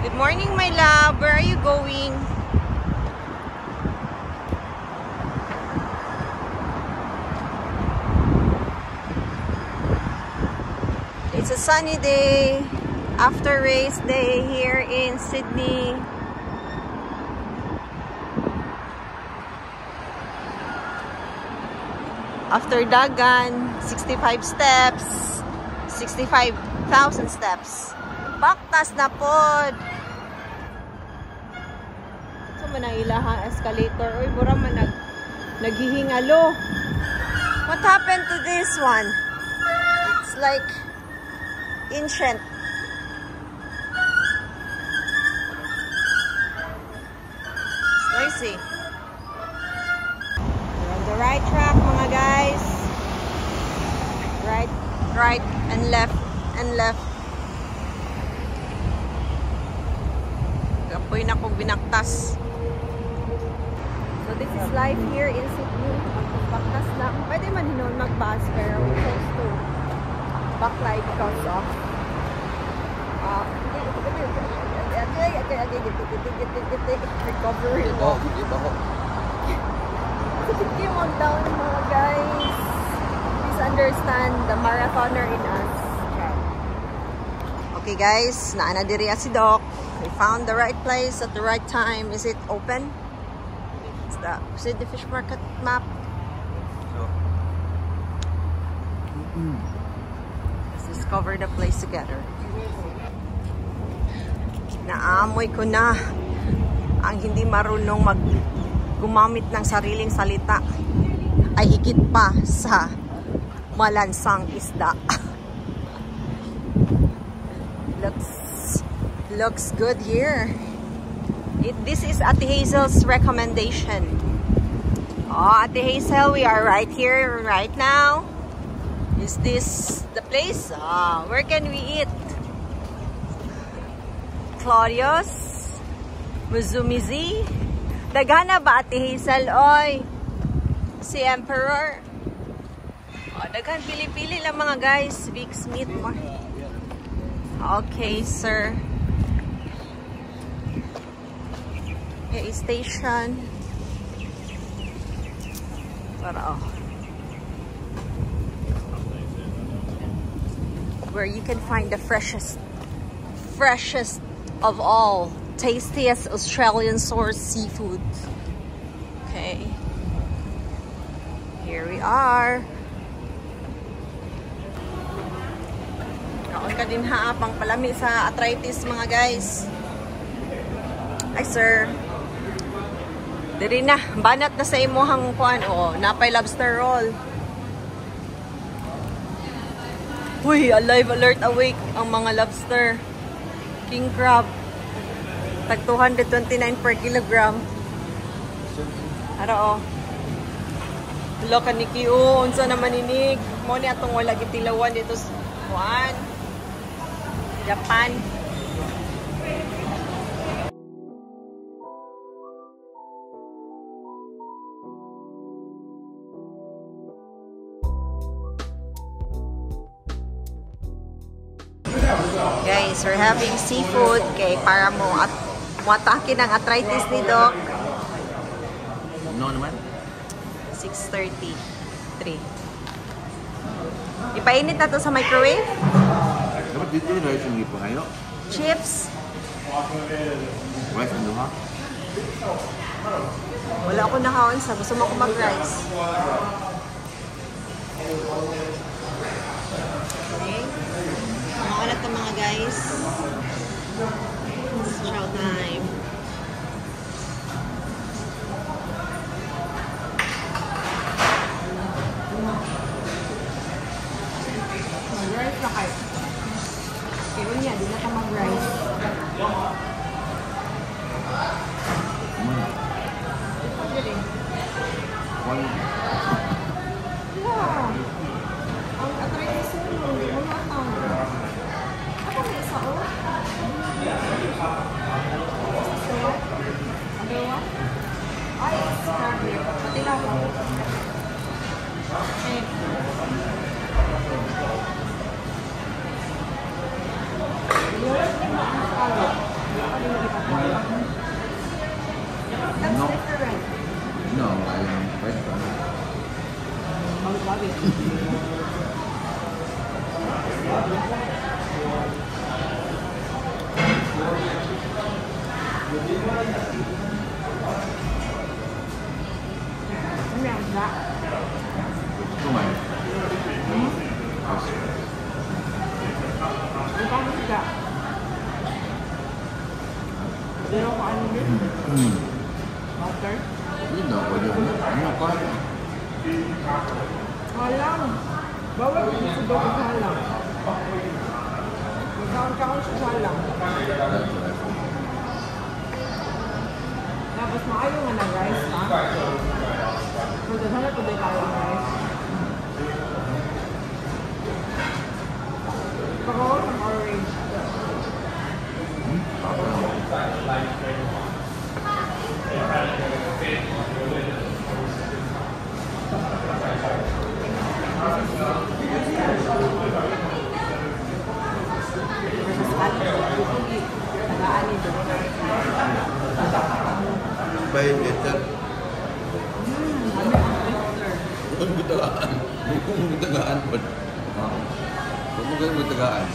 Good morning, my love. Where are you going? It's a sunny day after race day here in Sydney. After Dagan, 65 steps, 65,000 steps. Baktas na pod. So man ang ilahang escalator. Uy, mura man naghihingalo. What happened to this one? It's like ancient. It's noisy. We're on the right track, mga guys. Right and left and left. Kapoy na kong binaktas. So this is life here in Sydney. Baktas lang. Pwede man hinon mag-bus pero we chose to backlight because of recovery. Sige mo down, mga guys. Please understand the marathoner in us. Okay guys, naana diri si Doc. We found the right place at the right time. Is it open? It's the Sydney Fish Market map. Let's discover the place together. Naamoy ko na ang hindi marunong gumamit ng sariling salita ay higit pa sa malansang isda. Looks good here. This is Ate Hazel's recommendation. Oh, Ate Hazel, we are right here right now. Is this the place? Where can we eat? Claudius? Muzumizi? Dagana ba Ate Hazel? Oy, si Emperor. Oh, daghan pili-pili lang mga guys. Big Smith. Okay, sir. Okay, station. Where you can find the freshest of all, tastiest Australian source seafood. Okay, here we are. Kaon ka din ha, pang palami sa arthritis mga guys. Ay sir, diri na, banat na sa imuhang kuan. Oo, napay lobster roll. Uy, alive, alert, awake ang mga lobster. King crab. Tag 229 per kilogram. Ara o. Wala ka niki o. Unsa naman inig. Mo ni atong wala gitilawan dito sa kuan. Japan. Guys, we're having seafood kay para mo at matake ng arthritis ni Doc. No naman? 6:33. Ipainit na to sa microwave. Dapat dito yung rice yung ipo kayo? Chips. Rice and duha? Wala ako nakaon sa. Gusto mo ako mag-rice. Okay. Makalat na mga guys. It's chow time. Mag-rice na kayo. Pero niya, di na ka mag-rice. Ang arthritis mo, hindi mo matang. Ako may isa o. That's No. different. No, I'm quite fun. Oh, love it. Ano yan, isda? Kumain. Ang pangit isda. Pero kung ano din? Water? Hindi na ako dyan. Ano pa? Halang. Bawal ko sa doon sa halang. Magkaon-kaon sa halang. Tapos maayo nga na rice, ha? So, dahil na po din tayo ang rice. Pagkaon ng orange. Baik, Eter. Huwag mo tagaan. Huwag mo tagaan. Huwag mo tagaan.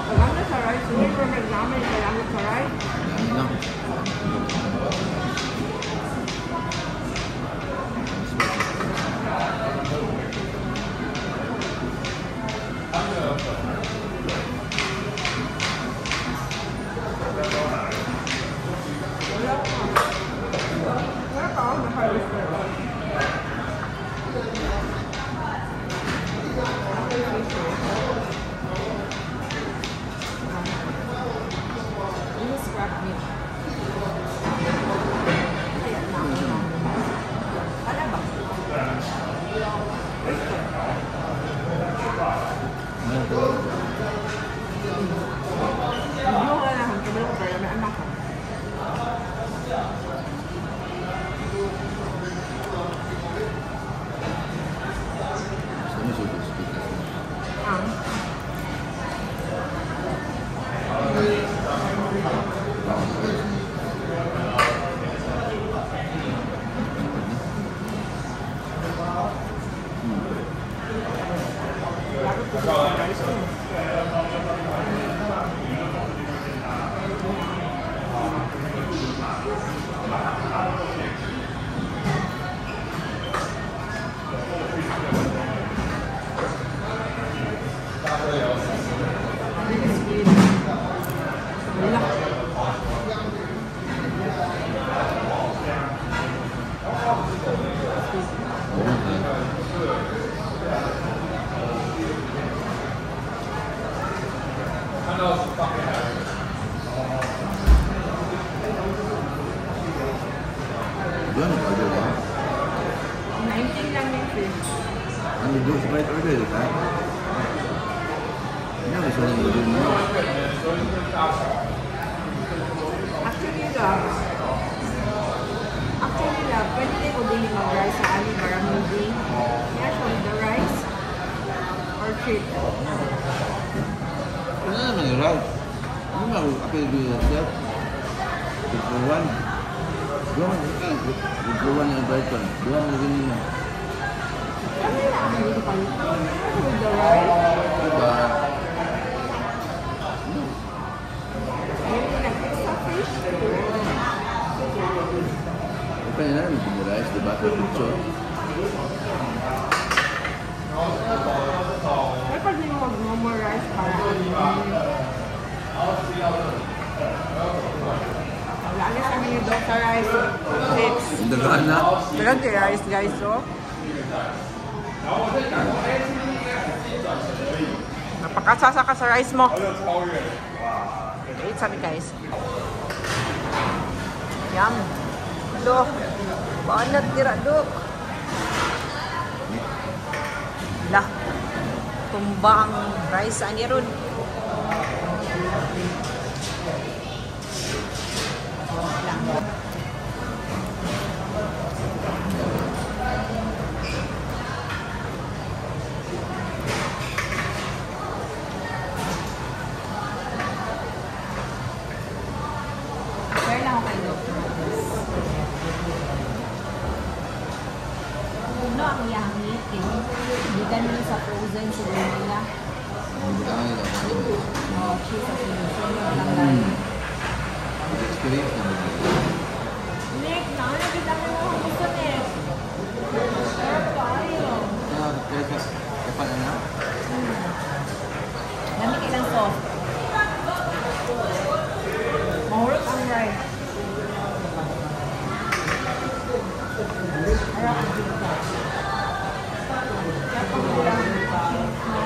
Kailangan sa rice. Hindi ko namin kailangan sa rice. Yan lang. Wala ka ako na-harvest na rin. Ini scrap meat. Kaya na ako na. Wala ba? Hindi ko na lang. Kabalo ko pero may anak ko. Sama sulit. Ang dapat ko sa rice ko. This is good. Wala. Yan, order ba? 19 lang yung fish. Ano doon sa right order, di ba? Yan, gusto nang order mo. Actually lang, pwede din ko din mag-rice sa Ali Baramundi. Yeah, so the rice or treat. Ano naman yung right? Ano ba, apel ko yung chef? For one. Doon, for one yung Brighton. Doon, magiging nila. Ano na ang hindi pa with the rice? Diba? Ayun yung nag-extra fish. Open na namin yung rice, diba? For picture. Ay, pwede mo mag-more rice para wala na sa menu daw sa rice. Next. Yung dagaan na. Dagang kay rice guys, so. Napakasasa ka sa rice mo. Wait, sabi guys. Yum. Do. Banat tira do. Lah. Tumba ang rice ani ron. Ano ang iyang meeting? Bigan nyo sa frozen siguro nila. Bukan nila. Oh, cheese at sunod lang dahil. Experience na ba? Nick, nakakita mo yung gusto, Nick. Sarap kayo. Kapan na? Dami kailang sauce. Mahurot ang rice. Harap ang pizza. Kaya pang kulang ang cheese mo.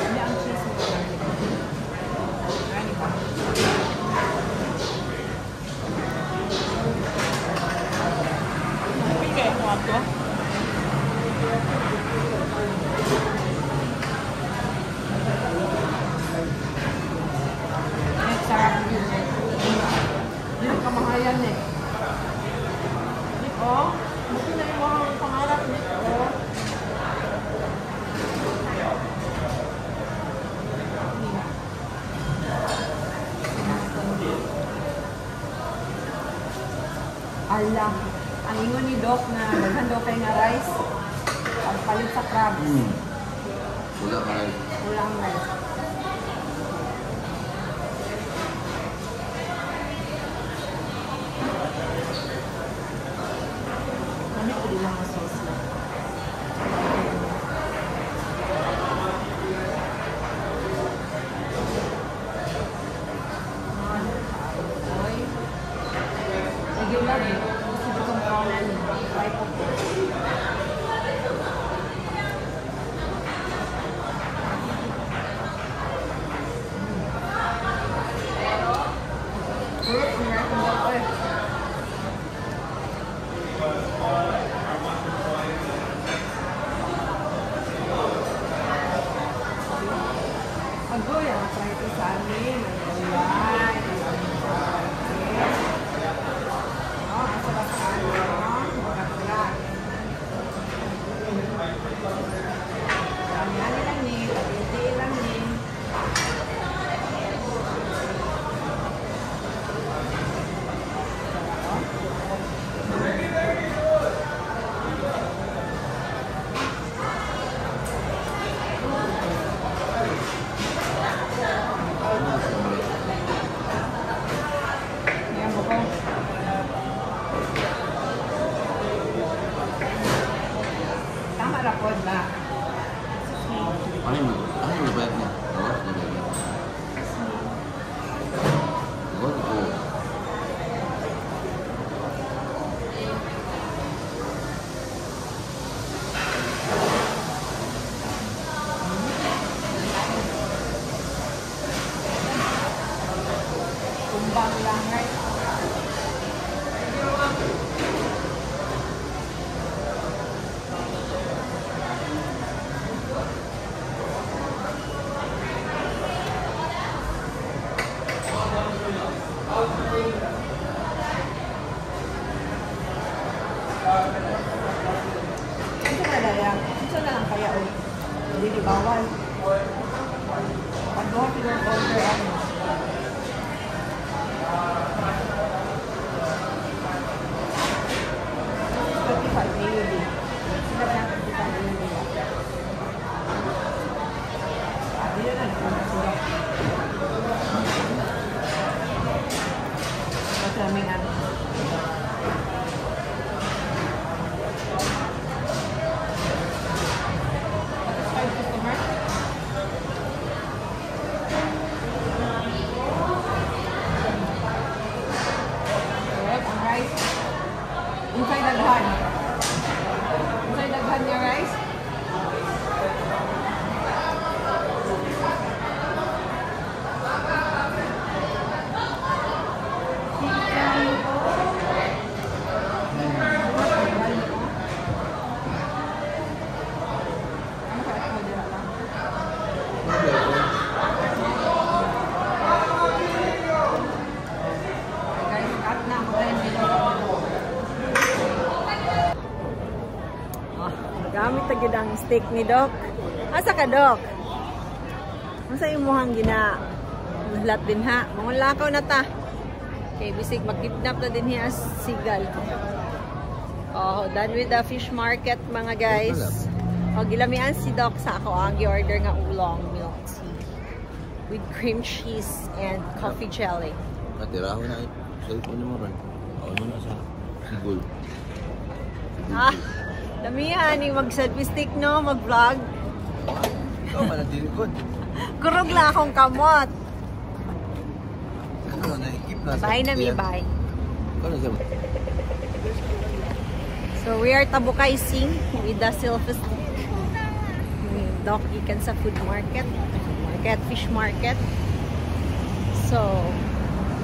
Hindi ang cheese mo. Ano ba? Pili ako ako. Sarap yun eh. Hindi kamahayan eh. Niko, buti na yung mga pangarap niko. Ala, ang ingon ni Doc na daghan daw kay nga rice, pagpalit sa crabs. Wala ka rin. Wala ang rice. Kami ko lang ang sauce lang. Sige lang eh. Gusto ko kong kawalan. Try po po. Agoy, ang try ko sa amin. Ayan. Oh, ang sarap sa ano. Magkaklat. Yan lang ni. Pati lang ni. Yan mo ko. Tama rapod ba? Ano yung nabayad niya? Gawas na ba niya? Gawas ko. Kumbang lang right? Ito na daya. Ito na lang kaya ulit. Hindi di bawal. Pag-doha pinag-order ano. Inside daghan. Inside daghan niya rice. Gamit na gid ang steak ni Doc. Asa ka, Doc? Asa imuhang gina Lahat din ha. Mga lakaw na ta. Okay, bisig makidnap na din niya sigal. Oh, done with the fish market mga guys. O, gilamian si Doc sa ako ang gi-order nga oolong milk tea with cream cheese and coffee jelly. Natiraho na cellphone mo rin. Ano na sa sigol. Ah, damihan yung mag-selfie stick no, mag-vlog. Ikaw manatili ko. Kurog lang akong kamot. Ano, naikip na sa Bye na mi, bye. Ano siya? So we are tabukaising with the selfie stick. Doc ikan sa food market, fish market. So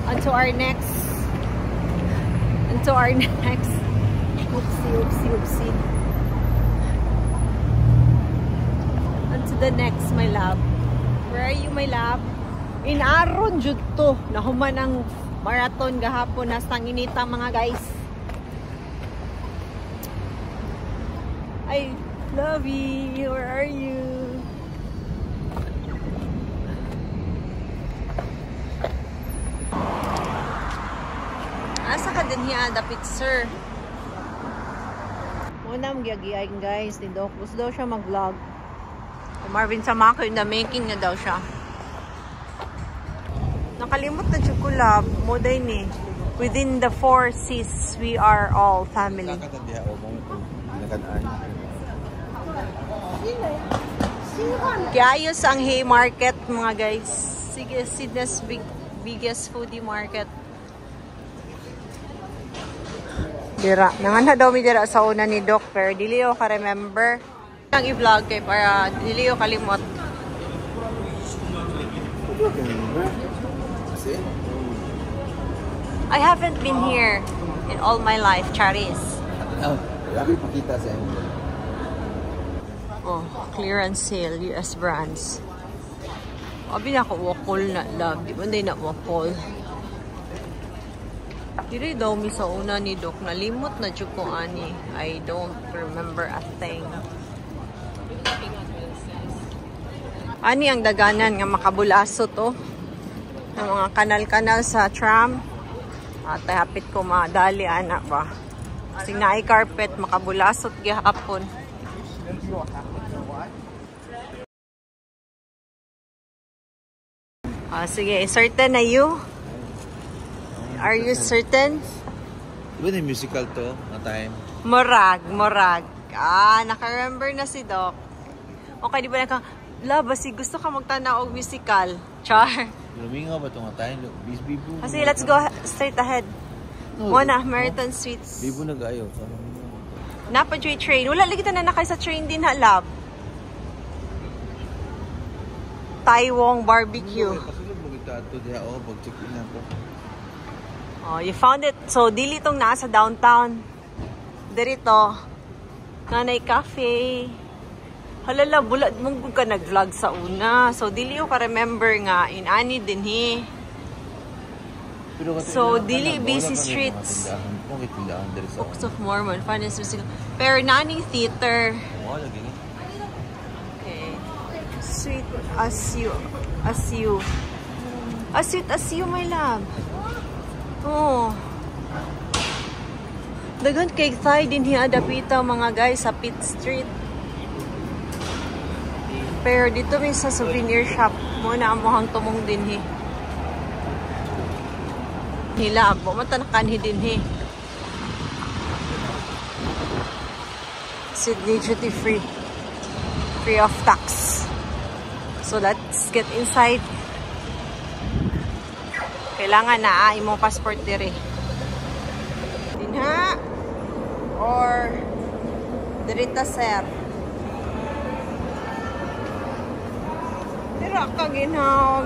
onto our next oopsie. Onto the next, my love. Where are you, my love? In Aron jud to. Nahuman ang marathon gahapon, nastang inita mga guys. I love you. Where are you? Asa ka din hiya, dapit sir. Muna magyagiyay guys, ni Doc. Gusto daw siya mag-vlog. Marvin Samako in the making na daw siya. Nakalimot na chocolate. Moday ni. Within the 4 Cs, we are all family. Kaya ayos ang Haymarket mga guys. Sige, Sydney's biggest foodie market. Dira. Nangana daw mi dira sa una ni Doc, pero dili ko ka-remember. Ang i-vlog kay para dili ko kalimot. I haven't been here in all my life, Charis. Oh, clearance sale, US brands. Abi na ako wakol na love. Di ba hindi na wakol? Dili daw mi sa una ni Doc. Nalimot na dyan ko ani. I don't remember a thing. Ani ang daganan nga makabulaso to. Ng mga kanal-kanal sa tram. At hapit ko madali anak ba. Kasi naay carpet makabulasot gihapon. Sige, certain na you? Are you certain? Diba na musical to na time? Morag. Naka-remember na si Doc. Okay, di ba naka... Laba, si gusto ka magtanaw og musical. Char. Lumingaw ba itong time? Kasi let's go straight ahead. Muna, Meriton Sweets. Bibo nag-ayaw. Napa train. Wala lagi na nakay sa train din ha, lab. Taiwong barbecue. Oh, you found it. So, dili itong nasa downtown. Dirito. Nanay Cafe. Halala, bulat mong ka nag-vlog sa una. So, dili ko ka-remember nga. Inani din he. So, dili busy streets. Books of Mormon. Finance music. Pero nani theater. Okay. Sweet as you. As sweet as you, my love. Oh. Dagan kay Thai din hiya dapita mga guys sa Pitt Street. Pero dito may sa souvenir shop. Muna ang muhang tumong din he. Hila po. Matanakan he din he. Sydney duty free. Free of tax. So let's get inside. Kailangan na imong passport dire. Dinha or dirita sir. Dira ka ginaw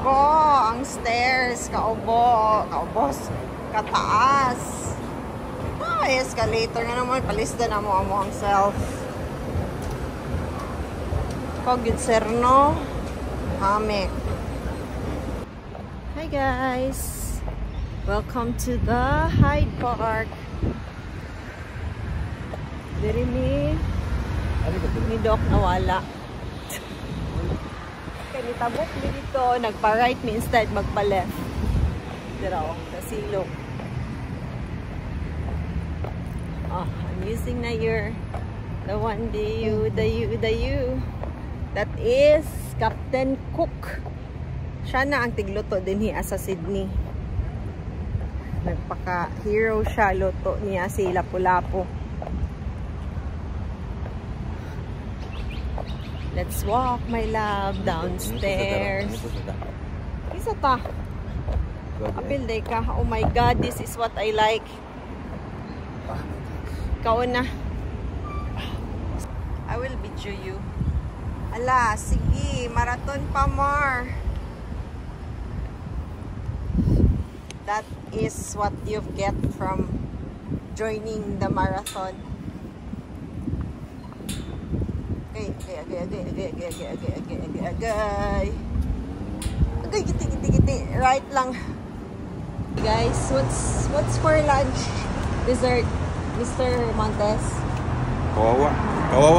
ko ang stairs kaubos kataas. Escalator na naman palista na mo ang self. Kogid sir no. Hamek. Hi guys. Welcome to the Hyde Park. Diri ni Doc nawala. kay nitabok mi dito, nagpa-right mi instead magpa-left. Dito, sa silong. Oh, I'm using na your the one the you. That is Captain Cook. Siya na ang tigluto din hiya sa Sydney. Nagpaka-hero siya, luto niya si Lapu-Lapu. Let's walk, my love, downstairs. Isa ta. Apil day ka. Oh my God, this is what I like. Ikaw na. I will video you. Ala, sige. Marathon pa more. That is what you get from joining the marathon. Okay. Agay, giti. Right lang. Guys, what's for lunch? Dessert, Mr. Montes. Kawawa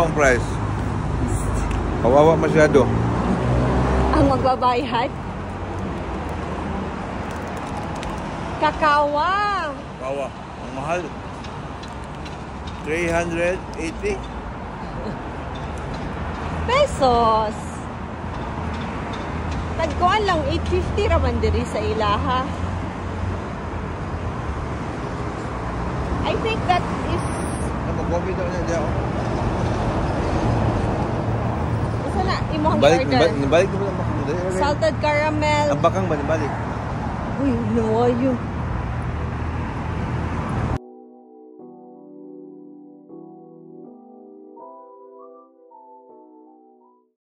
ang price. Kawawa masyado. Ang magbabayad? Kakawa. Kawawa. Ang mahal. 380 pesos. Tagkuan lang 850 raman diri sa ilaha. I think that is mag-coffee daw niya diyan. Isa na imong order. Nabalik mo lang. Salted caramel. Ang bakang ba nabalik? Uy, no, you.